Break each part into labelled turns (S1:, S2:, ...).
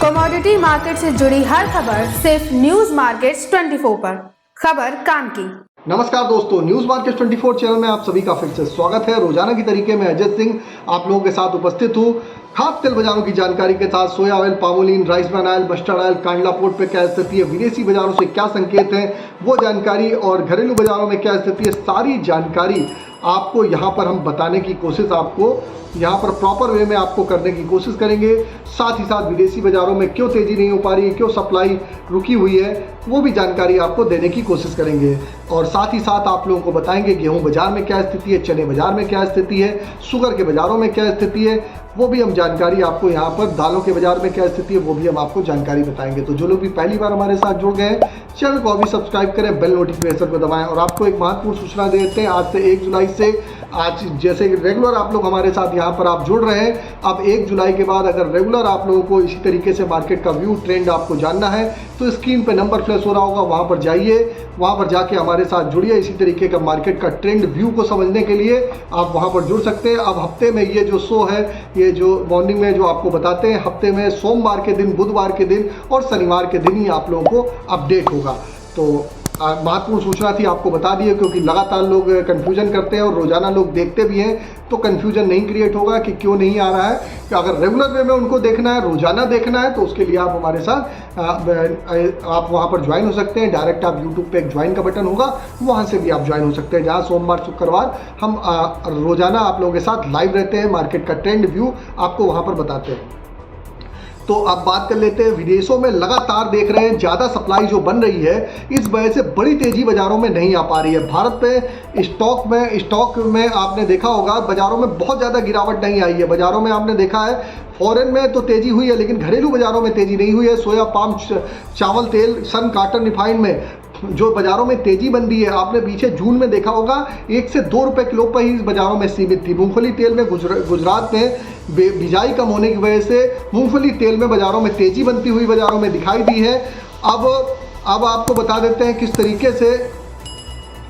S1: Commodity market से जुड़ी हर खबर सिर्फ न्यूज मार्केट्स 24 पर। खबर काम की।
S2: नमस्कार दोस्तों, न्यूज मार्केट 24 चैनल में आप सभी का फिर से स्वागत है। रोजाना की तरीके में अजय सिंह आप लोगों के साथ उपस्थित हूँ। खाद्य तेल बाजारों की जानकारी के साथ सोया oil, palmolein, rice bran oil, mustard oil, Kandla port पे क्या स्थिति है, विदेशी बाजारों से क्या संकेत है वो जानकारी, और घरेलू बाजारों में क्या स्थिति है, सारी जानकारी आपको यहाँ पर हम बताने की कोशिश आपको यहाँ पर प्रॉपर वे में आपको करने की कोशिश करेंगे। साथ ही साथ विदेशी बाजारों में क्यों तेज़ी नहीं हो पा रही है, क्यों सप्लाई रुकी हुई है, वो भी जानकारी आपको देने की कोशिश करेंगे। और साथ ही साथ आप लोगों को बताएंगे गेहूं बाजार में क्या स्थिति है, चने बाजार में क्या स्थिति है, शुगर के बाज़ारों में क्या स्थिति है, वो भी हम जानकारी आपको यहाँ पर, दालों के बाजार में क्या स्थिति है वो भी हम आपको जानकारी बताएंगे। तो जो लोग भी पहली बार हमारे साथ जुड़ गए हैं, चैनल को अभी सब्सक्राइब करें, बेल नोटिफिकेशन को दबाएं। और आपको एक महत्वपूर्ण सूचना देते हैं, आज से 1 जुलाई से, आज जैसे रेगुलर आप लोग हमारे साथ यहाँ पर आप जुड़ रहे हैं, अब 1 जुलाई के बाद अगर रेगुलर आप लोगों को इसी तरीके से मार्केट का व्यू ट्रेंड आपको जानना है तो स्क्रीन पे नंबर फ्लैश हो रहा होगा, वहाँ पर जाइए, वहाँ पर जाके हमारे साथ जुड़िए। इसी तरीके का मार्केट का ट्रेंड व्यू को समझने के लिए आप वहाँ पर जुड़ सकते हैं। अब हफ्ते में ये जो शो है, ये जो मॉर्निंग में जो आपको बताते हैं, हफ्ते में सोमवार के दिन, बुधवार के दिन और शनिवार के दिन ही आप लोगों को अपडेट होगा। तो महत्वपूर्ण सूचना थी, आपको बता दिए, क्योंकि लगातार लोग कन्फ्यूजन करते हैं और रोजाना लोग देखते भी हैं, तो कन्फ्यूजन नहीं क्रिएट होगा कि क्यों नहीं आ रहा है। कि अगर रेगुलर वे में उनको देखना है, रोजाना देखना है, तो उसके लिए आप हमारे साथ आप वहां पर ज्वाइन हो सकते हैं। डायरेक्ट आप यूट्यूब पे एक ज्वाइन का बटन होगा, वहां से भी आप ज्वाइन हो सकते हैं, जहां सोमवार शुक्रवार हम रोजाना आप लोगों के साथ लाइव रहते हैं, मार्केट का ट्रेंड व्यू आपको वहां पर बताते हैं। तो अब बात कर लेते हैं, विदेशों में लगातार देख रहे हैं ज़्यादा सप्लाई जो बन रही है, इस वजह से बड़ी तेज़ी बाज़ारों में नहीं आ पा रही है। भारत पे स्टॉक में आपने देखा होगा, बाज़ारों में बहुत ज़्यादा गिरावट नहीं आई है। बाज़ारों में आपने देखा है फॉरेन में तो तेज़ी हुई है, लेकिन घरेलू बाज़ारों में तेज़ी नहीं हुई है। सोया, पाम, चावल तेल, सन, कॉटन, रिफाइंड में जो बाज़ारों में तेज़ी बन रही है, आपने पीछे जून में देखा होगा 1 से 2 रुपये किलो पर ही बाज़ारों में सीमित थी। मूंगफली तेल में गुजरात में बिजाई कम होने की वजह से मूंगफली तेल में बाज़ारों में तेज़ी बनती हुई बाज़ारों में दिखाई दी है। अब आपको बता देते हैं किस तरीके से,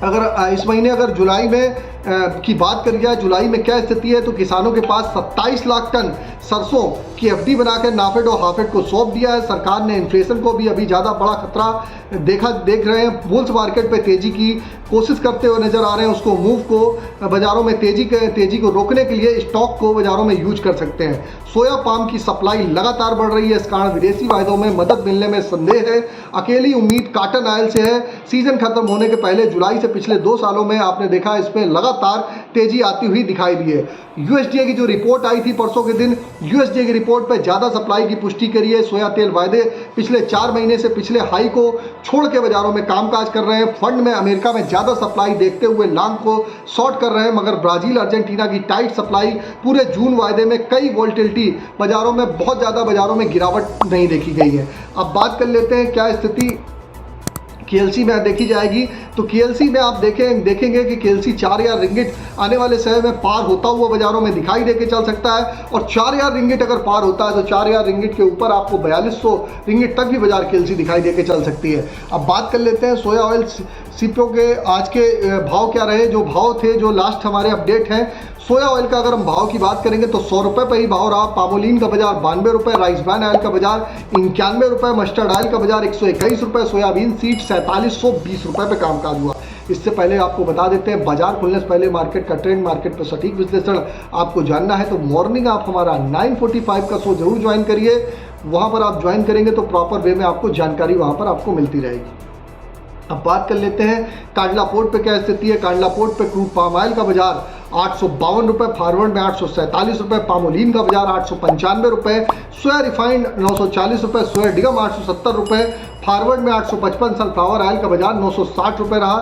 S2: अगर इस महीने अगर जुलाई में की बात करी जाए, जुलाई में क्या स्थिति है, तो किसानों के पास 27 लाख टन सरसों की एफडी बनाकर नाफेड और हाफेड को सौंप दिया है। सरकार ने इन्फ्लेशन को भी अभी ज़्यादा बड़ा खतरा देख रहे हैं। बुल्स मार्केट पे तेज़ी की कोशिश करते हुए नजर आ रहे हैं। उसको मूव को बाज़ारों में तेज़ी को रोकने के लिए स्टॉक को बाज़ारों में यूज कर सकते हैं। सोया पाम की सप्लाई लगातार बढ़ रही है, इस कारण विदेशी वायदों में मदद मिलने में संदेह है। अकेली उम्मीद कॉटन ऑयल से है। सीजन खत्म होने के पहले जुलाई से पिछले 2 सालों में आपने देखा इसमें लगातार तेजी आती हुई दिखाई दी है। यूएसडीए की जो रिपोर्ट आई थी परसों के दिन, यूएसडीए की रिपोर्ट पे ज़्यादा सप्लाई की पुष्टि करी है। सोया तेल वायदे पिछले 4 महीने से पिछले हाई को छोड़ के बाजारों में कामकाज कर रहे हैं। फंड में अमेरिका में ज़्यादा सप्लाई देखते हुए लॉन्ग को शॉर्ट कर रहे हैं, मगर ब्राजील, अर्जेंटीना की टाइट सप्लाई पूरे जून वायदे में कई वोल्टिलिटी बाजारों में, बहुत ज़्यादा बाजारों में गिरावट नहीं देखी गई है। अब बात कर लेते हैं क्या स्थिति केएलसी में देखी जाएगी, तो केएलसी में आप देखेंगे कि केएलसी 4000 रिंगिट आने वाले समय में पार होता हुआ बाजारों में दिखाई दे के चल सकता है। और 4000 रिंगिट अगर पार होता है तो 4000 रिंगिट के ऊपर आपको 4200 रिंगिट तक भी बाजार केएलसी दिखाई दे के चल सकती है। अब बात कर लेते हैं सोया ऑयल सीपीओ के आज के भाव क्या रहे। जो भाव थे, जो लास्ट हमारे अपडेट हैं, सोया ऑयल का अगर हम भाव की बात करेंगे तो 100 रुपये पर ही भाव रहा। पामोलिन का बाजार 92 रुपये, राइस ब्रान ऑयल का बाजार 91 रुपये, मस्टर्ड ऑयल का बाजार 121 रुपये, सोयाबीन सीड 4720 रुपये पर कामकाज हुआ। इससे पहले आपको बता देते हैं, बाजार खुलने से पहले मार्केट का ट्रेंड, मार्केट पर सटीक विश्लेषण आपको जानना है तो मॉर्निंग आप हमारा 9:45 का शो जरूर ज्वाइन करिए। वहाँ पर आप ज्वाइन करेंगे तो प्रॉपर वे में आपको जानकारी वहाँ पर आपको मिलती रहेगी। अब बात कर लेते हैं कांडला पोर्ट पे क्या स्थिति है। कांडला पोर्ट पे क्रूड पाम ऑयल का बाजार 852 रुपये, फॉरवर्ड में 847 रुपये, पामोलिन का बाजार 895 रुपये, सोया रिफाइंड 940 रुपये, सोया डिगम 870 रुपये, फॉरवर्ड में 855, सनफ्लावर ऑयल का बाजार 960 रुपये रहा।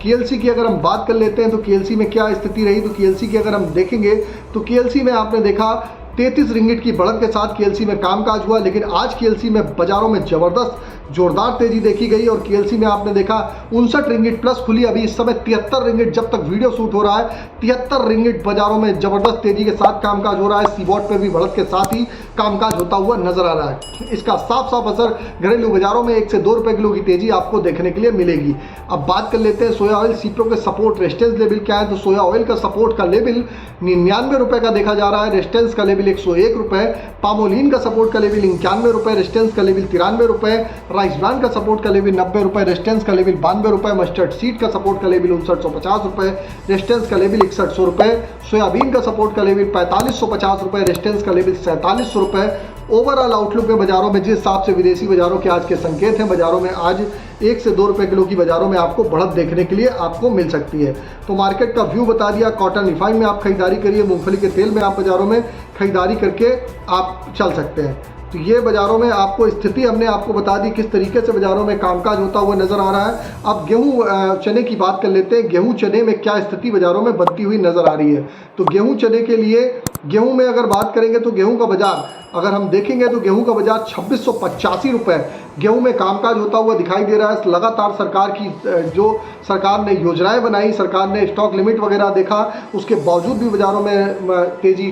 S2: केएलसी की अगर हम बात कर लेते हैं तो केएलसी में क्या स्थिति रही, तो केएलसी की अगर हम देखेंगे तो केएलसी में आपने देखा 33 रिंगिट की बढ़त के साथ केएलसी में कामकाज हुआ, लेकिन आज केएलसी में बाजारों में ज़बरदस्त जोरदार तेजी देखी गई और केएलसी में आपने देखा 59 रिंगिट प्लस खुली। अभी इस समय 73 रिंगिट, जब तक वीडियो शूट हो रहा है 73 रिंगिट बाजारों में जबरदस्त तेजी के साथ कामकाज हो रहा है। सीबॉट पे भी बढ़त के साथ ही कामकाज होता हुआ नजर आ रहा है। इसका साफ साफ असर घरेलू बाजारों में 1 से 2 रुपए किलो की तेजी आपको देखने के लिए मिलेगी। अब बात कर लेते हैं सोया ऑयल सीप्रो के सपोर्ट रेजिस्टेंस लेवल क्या है। तो सोया ऑयल का सपोर्ट का लेवल 99 रुपए का देखा जा रहा है, रेजिस्टेंस का लेवल 101 रुपए। पामोलिन का सपोर्ट का लेवल 91 रुपए, रेजिस्टेंस का लेवल 93 रुपए। राइस ब्रांड का सपोर्ट का लेवल 90 रुपए, रेजिस्टेंस का लेवल 92 रुपए। मस्टर्ड सीड का सपोर्ट का लेवल 5950 रुपए, रेजिस्टेंस का लेवल 6100 रुपए। सोयाबीन का सपोर्ट का लेवल 4550 रुपए, रेजिस्टेंस का लेवल 4700 रुपए। ओवरऑल आउटलुक में बाजारों में जिस हिसाब से विदेशी बाजारों के आज के संकेत हैं, बाजारों में आज 1 से 2 रुपए किलो की बाजारों में आपको बढ़त देखने के लिए आपको मिल सकती है। तो मार्केट का व्यू बता दिया। कॉटन रिफाइन में आप खरीदारी करिए, मूंगफली के तेल में आप बाजारों में खरीदारी करके आप चल सकते हैं। तो ये बाजारों में आपको स्थिति हमने आपको बता दी, किस तरीके से बाजारों में कामकाज होता हुआ नजर आ रहा है। अब गेहूं चने की बात कर लेते हैं। गेहूं चने में क्या स्थिति बाजारों में बनती हुई नजर आ रही है। तो गेहूं चने के लिए गेहूं में अगर बात करेंगे तो गेहूं का बाजार अगर हम देखेंगे तो गेहूं का बाजार 2685 रुपए गेहूं में कामकाज होता हुआ दिखाई दे रहा है। लगातार सरकार की जो सरकार ने योजनाएं बनाई, सरकार ने स्टॉक लिमिट वगैरह देखा, उसके बावजूद भी बाजारों में तेजी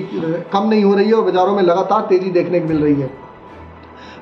S2: कम नहीं हो रही है और बाजारों में लगातार तेजी देखने को मिल रही है।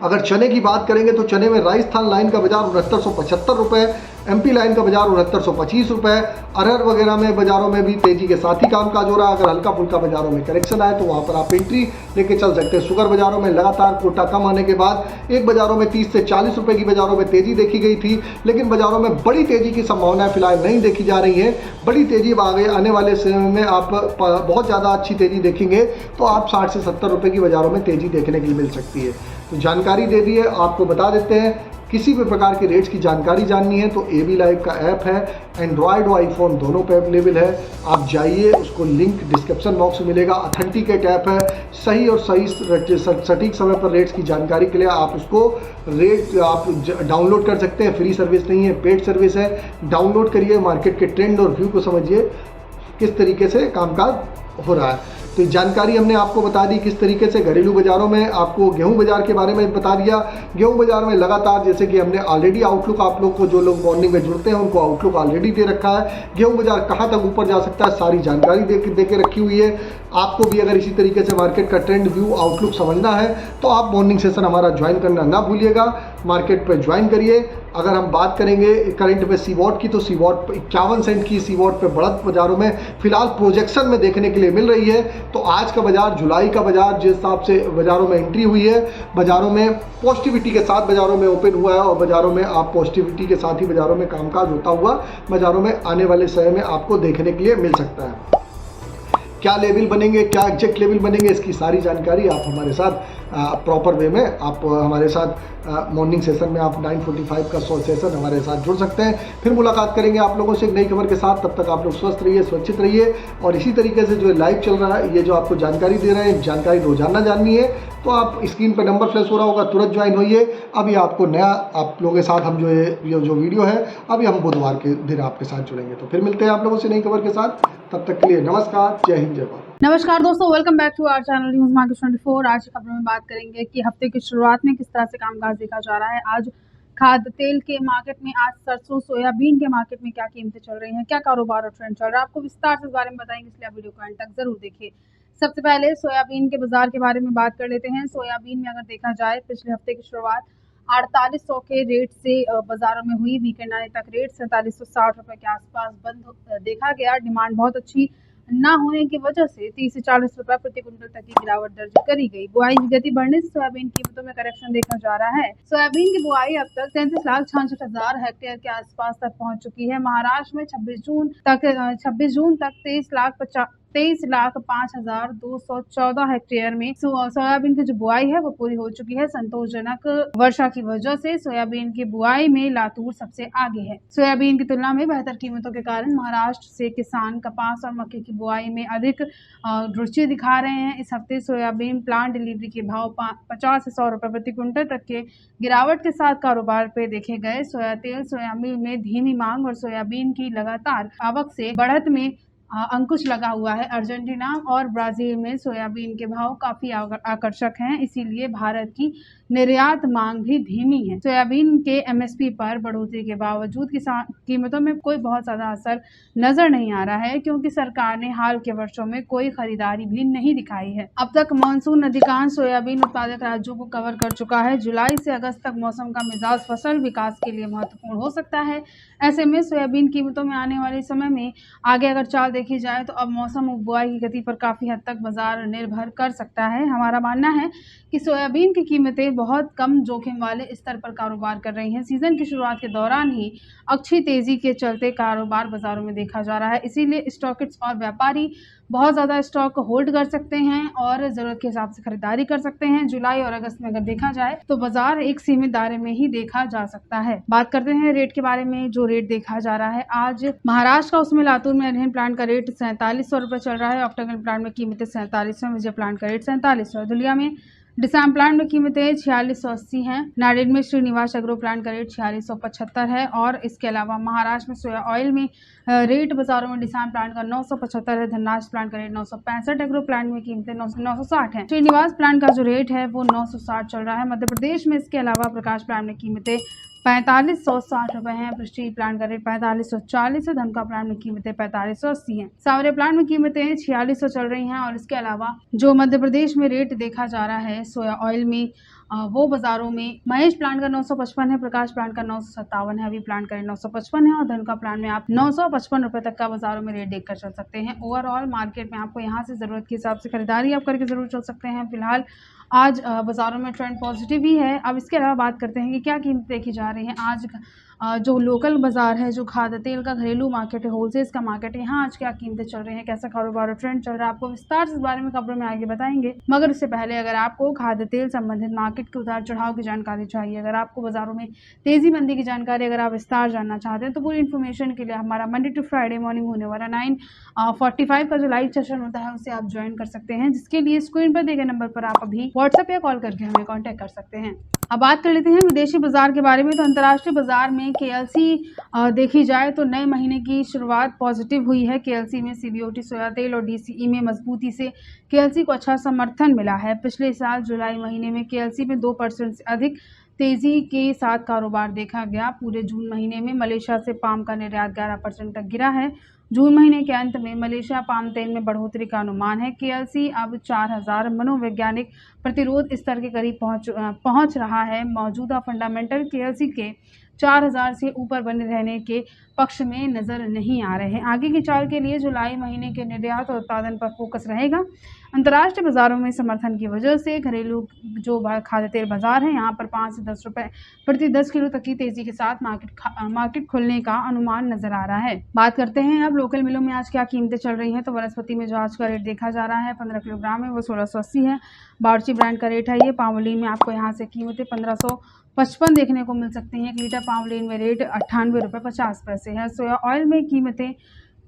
S2: अगर चने की बात करेंगे तो चने में राजस्थान लाइन का बाजार 6975 रुपए, एमपी लाइन का बाजार 6925 रुपए। अरहर वगैरह में बाजारों में भी तेजी के साथ ही कामकाज हो रहा है। अगर हल्का फुल्का बाजारों में करेक्शन आए तो वहां पर आप एंट्री लेके चल सकते हैं। शुगर बाजारों में लगातार कोटा कम आने के बाद एक बाजारों में 30 से 40 रुपए की बाजारों में तेजी देखी गई थी, लेकिन बाजारों में बड़ी तेजी की संभावनाएं फिलहाल नहीं देखी जा रही है। बड़ी तेजी आगे आने वाले समय में आप बहुत ज़्यादा अच्छी तेजी देखेंगे तो आप 60 से 70 रुपए की बाजारों में तेजी देखने के लिए मिल सकती है। तो जानकारी दे दी है, आपको बता देते हैं। किसी भी प्रकार के रेट्स की जानकारी जाननी है तो AB लाइव का ऐप है, एंड्रॉयड और आईफोन दोनों पे अवेलेबल है। आप जाइए, उसको लिंक डिस्क्रिप्शन बॉक्स में मिलेगा। ऑथेंटिकेट ऐप है, सही और सही सटीक समय पर रेट्स की जानकारी के लिए आप उसको रेट आप डाउनलोड कर सकते हैं। फ्री सर्विस नहीं है, पेड सर्विस है। डाउनलोड करिए, मार्केट के ट्रेंड और व्यू को समझिए किस तरीके से कामकाज हो रहा है। तो जानकारी हमने आपको बता दी किस तरीके से घरेलू बाजारों में आपको गेहूं बाजार के बारे में बता दिया। गेहूं बाजार में लगातार जैसे कि हमने ऑलरेडी आउटलुक आप लोग को, जो लोग मॉर्निंग में जुड़ते हैं उनको आउटलुक ऑलरेडी दे रखा है। गेहूं बाजार कहां तक ऊपर जा सकता है सारी जानकारी दे के रखी हुई है। आपको भी अगर इसी तरीके से मार्केट का ट्रेंड व्यू आउटलुक समझना है तो आप मॉर्निंग सेशन हमारा ज्वाइन करना ना भूलिएगा। मार्केट पर ज्वाइन करिए। अगर हम बात करेंगे करंट में सीवॉट की तो सीवॉट 51 सेंट की सीवॉट पे बढ़त बाजारों में फिलहाल प्रोजेक्शन में देखने के लिए मिल रही है। तो आज का बाजार, जुलाई का बाजार जिस हिसाब से बाजारों में एंट्री हुई है, बाजारों में पॉजिटिविटी के साथ बाजारों में ओपन हुआ है और बाजारों में आप पॉजिटिविटी के साथ ही बाजारों में कामकाज होता हुआ बाजारों में आने वाले समय में आपको देखने के लिए मिल सकता है। क्या लेवल बनेंगे, क्या एग्जैक्ट लेवल बनेंगे, इसकी सारी जानकारी आप हमारे साथ प्रॉपर वे में आप हमारे साथ मॉर्निंग सेशन में आप 9:45 का शॉर्ट सेशन हमारे साथ जुड़ सकते हैं। फिर मुलाकात करेंगे आप लोगों से एक नई खबर के साथ। तब तक आप लोग स्वस्थ रहिए, सुरक्षित रहिए और इसी तरीके से जो लाइव चल रहा है, ये जो आपको जानकारी दे रहे हैं, जानकारी रोजाना जाननी है तो आप स्क्रीन पर नंबर फ्लैश हो रहा होगा, तुरंत ज्वाइन होइए। अभी आपको नया आप लोगों के साथ हम ये जो वीडियो है अभी हम बुधवार के दिन आपके साथ जुड़ेंगे। तो फिर मिलते हैं आप लोगों से नई खबर के साथ। तब तक के लिए नमस्कार, जय हिंद, जय भारत।
S1: नमस्कार दोस्तों, welcome back to our channel news market 24। आज की खबरों में बात करेंगे कि हफ्ते की शुरुआत में किस तरह से कामकाज देखा जा रहा है। आज खाद्य तेल के मार्केट में, आज सरसों सोयाबीन के मार्केट में क्या कीमतें चल रही हैं, क्या कारोबार और ट्रेंड चल रहा है, आपको विस्तार से इस बारे में बताएंगे, इसलिए आप वीडियो को अंत तक जरूर देखिए। सबसे पहले सोयाबीन के बाजार के बारे में बात कर लेते हैं। सोयाबीन में अगर देखा जाए, पिछले हफ्ते की शुरुआत 4800 के रेट से बाजारों में हुई। वीकेंड आने तक रेट 4760 रुपए के आसपास बंद देखा गया। डिमांड बहुत अच्छी ना होने की वजह से 30 से 40 रुपए प्रति क्विंटल तक की गिरावट दर्ज करी गई। बुआई की गति बढ़ने से सोयाबीन कीमतों में करेक्शन देखा जा रहा है। सोयाबीन की बुआई अब तक 33,66,000 हेक्टेयर के आसपास तक पहुंच चुकी है। महाराष्ट्र में 26 जून तक 23,05,214 हेक्टेयर में सोयाबीन की जो बुआई है वो पूरी हो चुकी है। संतोषजनक वर्षा की वजह से सोयाबीन की बुआई में लातूर सबसे आगे है। सोयाबीन की तुलना में बेहतर कीमतों के कारण महाराष्ट्र से किसान कपास और मक्के की बुआई में अधिक रुचि दिखा रहे हैं। इस हफ्ते सोयाबीन प्लांट डिलीवरी के भाव 50 से 100 रुपए प्रति क्विंटल तक के गिरावट के साथ कारोबार पे देखे गए। सोया तेल, सोयाबीन में धीमी मांग और सोयाबीन की लगातार आवक से बढ़त में अंकुश लगा हुआ है। अर्जेंटीना और ब्राज़ील में सोयाबीन के भाव काफ़ी आकर्षक हैं, इसीलिए भारत की निर्यात मांग भी धीमी है। सोयाबीन के एमएसपी पर बढ़ोतरी के बावजूद कीमतों में कोई बहुत ज़्यादा असर नजर नहीं आ रहा है, क्योंकि सरकार ने हाल के वर्षों में कोई खरीदारी भी नहीं दिखाई है। अब तक मानसून अधिकांश सोयाबीन उत्पादक राज्यों को कवर कर चुका है। जुलाई से अगस्त तक मौसम का मिजाज फसल विकास के लिए महत्वपूर्ण हो सकता है। ऐसे में सोयाबीन कीमतों में आने वाले समय में आगे अगर चाल देखी जाए तो अब मौसम बुआई की गति पर काफ़ी हद तक बाजार निर्भर कर सकता है। हमारा मानना है कि सोयाबीन की कीमतें बहुत कम जोखिम वाले स्तर पर कारोबार कर रही हैं। सीजन की शुरुआत के दौरान ही अच्छी तेजी के चलते कारोबार बाजारों में देखा जा रहा है, इसीलिए स्टॉकिस्ट और व्यापारी बहुत ज़्यादा स्टॉक होल्ड कर सकते हैं और ज़रूरत के हिसाब से खरीदारी कर सकते हैं। जुलाई और अगस्त में अगर देखा जाए तो बाजार एक सीमित दायरे में ही देखा जा सकता है। बात करते हैं रेट के बारे में। जो रेट देखा जा रहा है आज महाराष्ट्र का, उसमें लातूर में अरहन प्लांट का रेट 4700 रुपये चल रहा है। ऑक्टागन प्लांट में कीमतें 4700, विजय प्लांट का रेट 4700। दुलिया में डिसाम प्लांट में कीमतें 4680 हैं। नाडेड में श्रीनिवास एग्रो प्लांट का रेट 4675 है। और इसके अलावा महाराष्ट्र में सोया ऑयल में रेट बाजारों में डिसाम प्लांट का 975 है। धनराज प्लांट का रेट 965, एग्रो प्लांट में कीमतें 960 है। श्रीनिवास प्लांट का जो रेट है वो 960 चल रहा है। मध्य प्रदेश में इसके अलावा प्रकाश प्लांट में कीमतें 4560 रुपए हैं। प्रेस्टीज प्लांट का रेट 4540 है। धनका प्लांट में कीमतें 4580 हैं। सावरे प्लांट में कीमतें 4600 चल रही हैं। और इसके अलावा जो मध्य प्रदेश में रेट देखा जा रहा है सोया ऑयल में, वो बाजारों में महेश प्लांट का 955 है, प्रकाश प्लांट का 957 है, अभी प्लांट का रेट 955 है और धनका प्लांट में आप 955 रुपए तक का बाजारों में रेट देखकर चल सकते हैं। ओवरऑल मार्केट में आपको यहाँ से ज़रूरत के हिसाब से खरीदारी आप करके ज़रूर चल सकते हैं। फिलहाल आज बाज़ारों में ट्रेंड पॉजिटिव ही है। अब इसके अलावा बात करते हैं कि क्या कीमत देखी जा रही है आज। जो लोकल बाज़ार है, जो खाद्य तेल का घरेलू मार्केट है, होलसेल्स का मार्केट है, यहाँ आज क्या कीमतें चल रही हैं, कैसा कारोबार और ट्रेंड चल रहा है, आपको विस्तार से इस बारे में खबरों में आगे बताएंगे। मगर उससे पहले अगर आपको खाद्य तेल संबंधित मार्केट के उतार चढ़ाव की जानकारी चाहिए, अगर आपको बाज़ारों में तेज़ी मंदी की जानकारी, अगर आप विस्तार जानना चाहते हैं, तो पूरी इन्फॉर्मेशन के लिए हमारा मंडे टू फ्राइडे मॉर्निंग होने वाला 9:45 का जो लाइव सेशन होता है उसे आप ज्वाइन कर सकते हैं, जिसके लिए स्क्रीन पर दिए गए नंबर पर आप अभी व्हाट्सएप या कॉल करके हमें कॉन्टैक्ट कर सकते हैं। अब बात कर लेते हैं विदेशी बाजार के बारे में। तो अंतर्राष्ट्रीय बाजार में केएलसी देखी जाए तो नए महीने की शुरुआत पॉजिटिव हुई है। केएलसी में सीबीओटी, सोया तेल और डीसीई में मजबूती से केएलसी को अच्छा समर्थन मिला है। पिछले साल जुलाई महीने में केएलसी में 2% से अधिक तेजी के साथ कारोबार देखा गया। पूरे जून महीने में मलेशिया से पाम का निर्यात 11% तक गिरा है। जून महीने के अंत में मलेशिया पाम तेल में बढ़ोतरी का अनुमान है। केएलसी अब 4000 मनोवैज्ञानिक प्रतिरोध स्तर के करीब पहुंच रहा है। मौजूदा फंडामेंटल केएलसी के 4000 से ऊपर बने रहने के पक्ष में नजर नहीं आ रहे हैं। आगे की चाल के लिए जुलाई महीने के निर्यात और उत्पादन पर फोकस रहेगा। अंतर्राष्ट्रीय बाजारों में समर्थन की वजह से घरेलू जो खाद्य तेल बाजार है, यहाँ पर 5 से 10 रुपए प्रति 10 किलो तक की तेजी के साथ मार्केट खुलने का अनुमान नजर आ रहा है। बात करते हैं अब लोकल मिलों में आज क्या कीमतें चल रही हैं। तो वनस्पति में जो आज का रेट देखा जा रहा है 15 किलोग्राम में वो 1680 है। बावर्ची ब्रांड का रेट है ये। पामोलिन में आपको यहाँ से कीमतें 1555 देखने को मिल सकती हैं। 1 लीटर पामोलिन में रेट 98 रुपये 50 पैसे है। सोया ऑयल में कीमतें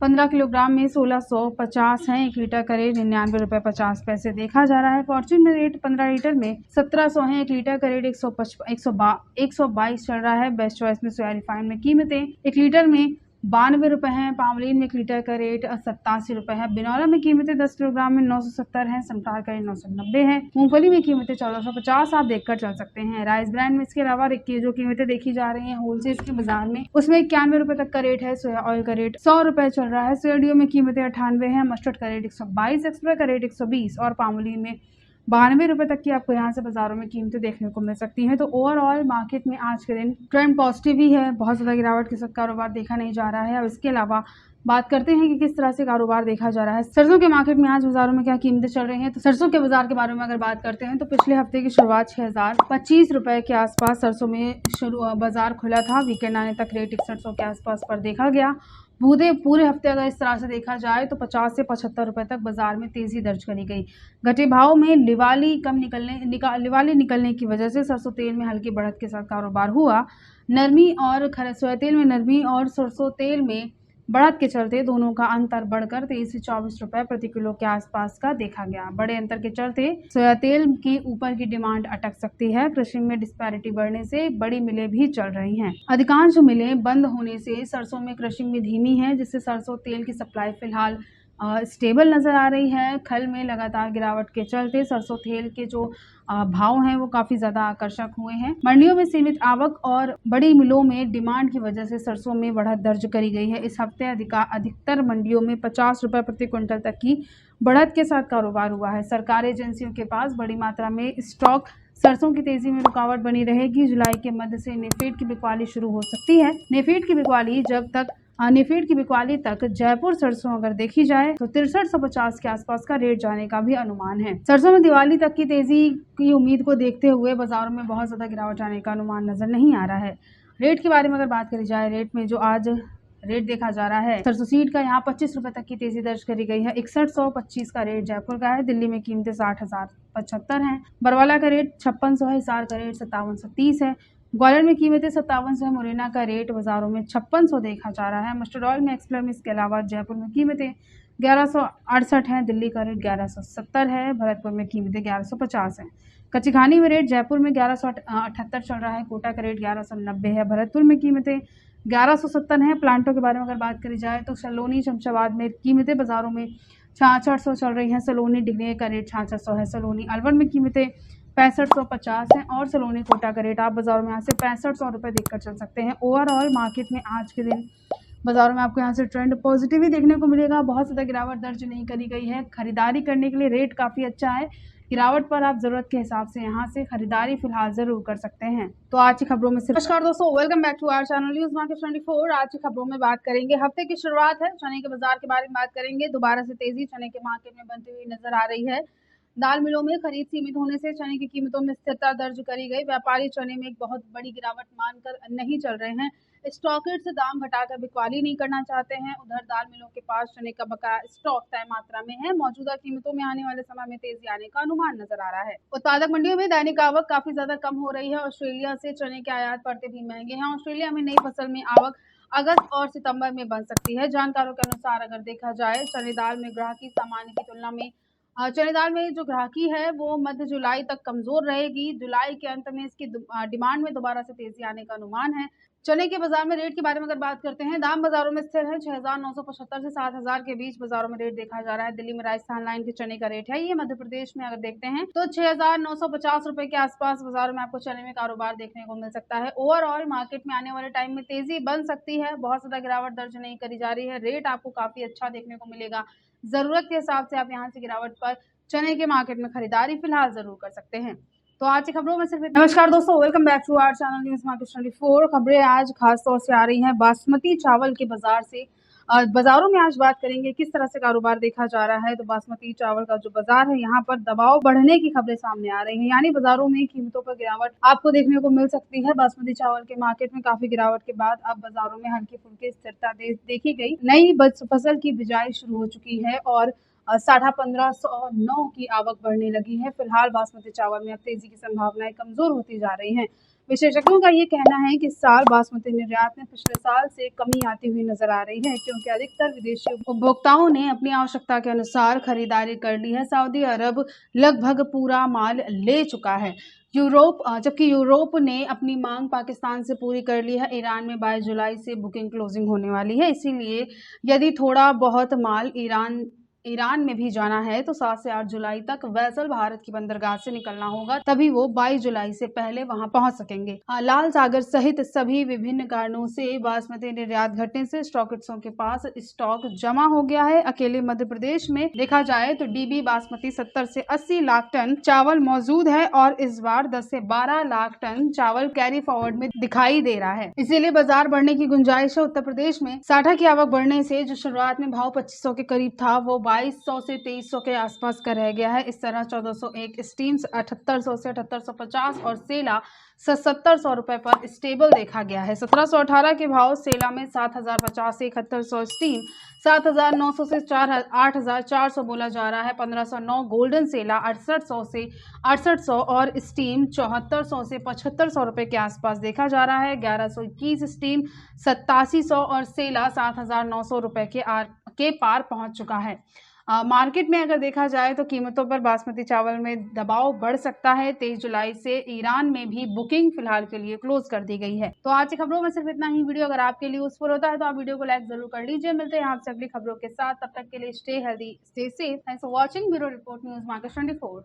S1: 15 किलोग्राम में 1650 हैं। 1 लीटर का रेट 99 रुपये 50 पैसे देखा जा रहा है। फॉर्च्यून में रेट 15 लीटर में 1700 है। 1 लीटर का रेट 122 चल रहा है। बेस्ट चॉइस में सोया रिफाइंड में कीमतें 1 लीटर में 92 रुपये हैं। पामोलिन में 1 लीटर का रेट 87 रुपये है। बिनौला में कीमतें 10 किलोग्राम में 970 है। सनफ्लावर का रेट 990 है। मूंगफली में कीमतें 1450 आप देखकर चल सकते हैं। राइस ब्रांड में इसके अलावा जो कीमतें देखी जा रही हैं होलसेल के बाजार में, उसमें 91 रुपये तक का रेट है। सोया ऑयल का रेट 100 रुपये चल रहा है। सोयाडियो में कीमतें 98 है। मस्टर्ड का रेट 122, एक्सप्रेस का रेट 120 और पामोलिन में 92 रुपये तक की आपको यहाँ से बाजारों में कीमतें देखने को मिल सकती हैं। तो ओवरऑल मार्केट में आज के दिन ट्रेंड पॉजिटिव ही है। बहुत ज़्यादा गिरावट के साथ कारोबार देखा नहीं जा रहा है। अब इसके अलावा बात करते हैं कि किस तरह से कारोबार देखा जा रहा है। सरसों के मार्केट में आज बाजारों में क्या कीमतें चल रही हैं। तो सरसों के बाजार के बारे में अगर बात करते हैं तो पिछले हफ्ते की शुरुआत 6025 रुपये के आसपास सरसों में बाजार खुला था। वीकेंड आने तक रेट 6100 के आसपास पर देखा गया। पूरे हफ्ते अगर इस तरह से देखा जाए तो 50 से 75 रुपये तक बाजार में तेजी दर्ज करी गई। घटे भाव में लिवाली निकलने की वजह से सरसों तेल में हल्की बढ़त के साथ कारोबार हुआ। नरमी और सोया तेल में नरमी और सरसों तेल में बढ़त के चलते दोनों का अंतर बढ़कर 23 से 24 रुपए प्रति किलो के आसपास का देखा गया। बड़े अंतर के चलते सोया तेल की ऊपर की डिमांड अटक सकती है। कृषि में डिस्पैरिटी बढ़ने से बड़ी मिलें भी चल रही हैं। अधिकांश मिलें बंद होने से सरसों में क्रशिंग में धीमी है, जिससे सरसों तेल की सप्लाई फिलहाल स्टेबल नजर आ रही है। खल में लगातार गिरावट के चलते सरसों तेल के जो भाव हैं वो काफी ज्यादा आकर्षक हुए हैं। मंडियों में सीमित आवक और बड़ी मिलों में डिमांड की वजह से सरसों में बढ़त दर्ज करी गई है। इस हफ्ते अधिकतर मंडियों में 50 रुपए प्रति क्विंटल तक की बढ़त के साथ कारोबार हुआ है। सरकारी एजेंसियों के पास बड़ी मात्रा में स्टॉक सरसों की तेजी में रुकावट बनी रहेगी। जुलाई के मध्य से नेफेड की बिकवाली शुरू हो सकती है। नेफेड की बिकवाली तक जयपुर सरसों अगर देखी जाए तो 6350 के आसपास का रेट जाने का भी अनुमान है। सरसों में दिवाली तक की तेजी की उम्मीद को देखते हुए बाजारों में बहुत ज्यादा गिरावट आने का अनुमान नजर नहीं आ रहा है। रेट के बारे में अगर बात करी जाए, रेट में जो आज रेट देखा जा रहा है, सरसों सीड का यहाँ 25 रुपए तक की तेजी दर्ज करी गई है। 6125 का रेट जयपुर का है। दिल्ली में कीमतें 60,075 है। बरवाला का रेट 5600 है। हिसार का रेट 5730 है। ग्वालियर में कीमतें 5700 है। मुरैना का रेट बाजारों में 5600 देखा जा रहा है। मस्टर्ड ऑयल में एक्सप्लेम, इसके अलावा जयपुर में कीमतें 1168 है। दिल्ली का रेट 1170 है। भरतपुर में कीमतें 1150 है। कच्ची घानी में रेट जयपुर में 1178 चल रहा है। कोटा का रेट 1190 है। भरतपुर में कीमतें 1170 है। प्लांटों के बारे में अगर बात करी जाए तो सलोनी शमशाबाद में कीमतें बाजारों में 6600 चल रही हैं। सलोनी डिग्री का रेट 6600 है। सलोनी अलवर में कीमतें 6550 है। और सलोनी कोटा का रेट आप बाजारों में यहाँ से 6500 रुपये देखकर चल सकते हैं। ओवरऑल मार्केट में आज के दिन बाजारों में आपको यहाँ से ट्रेंड पॉजिटिव ही देखने को मिलेगा। बहुत ज़्यादा गिरावट दर्ज नहीं करी गई है। खरीदारी करने के लिए रेट काफ़ी अच्छा है। गिरावट पर आप जरूरत के हिसाब से यहाँ से खरीदारी फिलहाल जरूर कर सकते हैं। तो आज की खबरों में सिर्फ नमस्कार दोस्तों, welcome back to our channel news market 24। आज की खबरों में बात करेंगे, हफ्ते की शुरुआत है, चने के बाजार के बारे में बात करेंगे। दोबारा से तेजी चने के मार्केट में बनती हुई नजर आ रही है। दाल मिलों में खरीद सीमित होने से चने की कीमतों में स्थिरता दर्ज करी गई। व्यापारी चने में एक बहुत बड़ी गिरावट मानकर नहीं चल रहे हैं। स्टॉकिस्ट दाम घटाकर बिकवाली नहीं करना चाहते हैं। उधर दाल मिलों के पास चने का बकाया स्टॉक तय मात्रा में है। मौजूदा कीमतों में आने वाले समय में तेजी आने का अनुमान नजर आ रहा है। उत्पादक मंडियों में दैनिक आवक काफी ज्यादा कम हो रही है। ऑस्ट्रेलिया से चने के आयात पड़ते भी महंगे हैं। ऑस्ट्रेलिया में नई फसल में आवक अगस्त और सितंबर में बन सकती है। जानकारों के अनुसार अगर देखा जाए, चने दाल में ग्राहकी सामान्य की तुलना में चने दाल में जो ग्राहकी है वो मध्य जुलाई तक कमजोर रहेगी। जुलाई के अंत में इसकी डिमांड में दोबारा से तेजी आने का अनुमान है। चने के बाजार में रेट के बारे में अगर बात करते हैं, दाम बाजारों में स्थिर है। 6975 से 7000 के बीच बाजारों में रेट देखा जा रहा है। दिल्ली में राजस्थान लाइन के चने का रेट है ये। मध्य प्रदेश में अगर देखते हैं तो 6950 रुपए के आसपास बाजारों में आपको चने में कारोबार देखने को मिल सकता है। ओवरऑल मार्केट में आने वाले टाइम में तेजी बन सकती है। बहुत ज्यादा गिरावट दर्ज नहीं करी जा रही है। रेट आपको काफी अच्छा देखने को मिलेगा। जरूरत के हिसाब से आप यहाँ से गिरावट पर चने के मार्केट में खरीदारी फिलहाल जरूर कर सकते हैं। तो आज की खबरों में सिर्फ नमस्कार दोस्तों, welcome back to our channel news market 24। खबरें आज खास तौर से आ रही हैं बासमती चावल के बाजार से। बाजारों में आज बात करेंगे किस तरह से कारोबार देखा जा रहा है। तो बासमती चावल का जो बाजार है, यहाँ पर दबाव बढ़ने की खबरें सामने आ रही हैं, यानी बाजारों में कीमतों पर गिरावट आपको देखने को मिल सकती है। बासमती चावल के मार्केट में काफी गिरावट के बाद अब बाजारों में हल्की फुल्की स्थिरता देखी गई। नई फसल की बिजाई शुरू हो चुकी है और 1509 की आवक बढ़ने लगी है। फिलहाल बासमती चावल में अब तेजी की संभावनाएं कमजोर होती जा रही हैं। विशेषज्ञों का ये कहना है कि इस साल बासमती निर्यात में पिछले साल से कमी आती हुई नजर आ रही है, क्योंकि अधिकतर विदेशी उपभोक्ताओं ने अपनी आवश्यकता के अनुसार खरीदारी कर ली है। सऊदी अरब लगभग पूरा माल ले चुका है। जबकि यूरोप ने अपनी मांग पाकिस्तान से पूरी कर ली है। ईरान में 22 जुलाई से बुकिंग क्लोजिंग होने वाली है, इसीलिए यदि थोड़ा बहुत माल ईरान में भी जाना है तो 7 से 8 जुलाई तक वैसल भारत की बंदरगाह से निकलना होगा, तभी वो 22 जुलाई से पहले वहां पहुंच सकेंगे। लाल सागर सहित सभी विभिन्न कारणों से बासमती निर्यात घटने से स्टॉकिस्टों के पास स्टॉक जमा हो गया है। अकेले मध्य प्रदेश में देखा जाए तो डीबी बासमती 70 से 80 लाख टन चावल मौजूद है और इस बार 10 से 12 लाख टन चावल कैरी फॉरवर्ड में दिखाई दे रहा है। इसीलिए बाजार बढ़ने की गुंजाइश है। उत्तर प्रदेश में साठा की आवक बढ़ने से जो शुरुआत में भाव 2500 के करीब था वो 2200 से 2300 के आसपास का रह गया है। इस तरह 1401 स्टीम 7800 से 7850 और सेला 7700 रुपए पर स्टेबल देखा गया है। 1718 के भाव सेला में 7050 से 7100, स्टीम 7900 से 8400 बोला जा रहा है। 1509 गोल्डन सेला 6800 से 6800 और स्टीम 7400 से 7500 रुपए के आसपास देखा जा रहा है। 1121 स्टीम 8700 और सेला 7900 रुपए के पार पहुंच चुका है। मार्केट में अगर देखा जाए तो कीमतों पर बासमती चावल में दबाव बढ़ सकता है। 23 जुलाई से ईरान में भी बुकिंग फिलहाल के लिए क्लोज कर दी गई है। तो आज की खबरों में सिर्फ इतना ही। वीडियो अगर आपके लिए यूजफुल होता है तो आप वीडियो को लाइक जरूर कर लीजिए। मिलते हैं आपसे अगली खबरों के साथ, तब तक के लिए stay healthy, stay safe. Thanks for watching. Bureau report news market 24।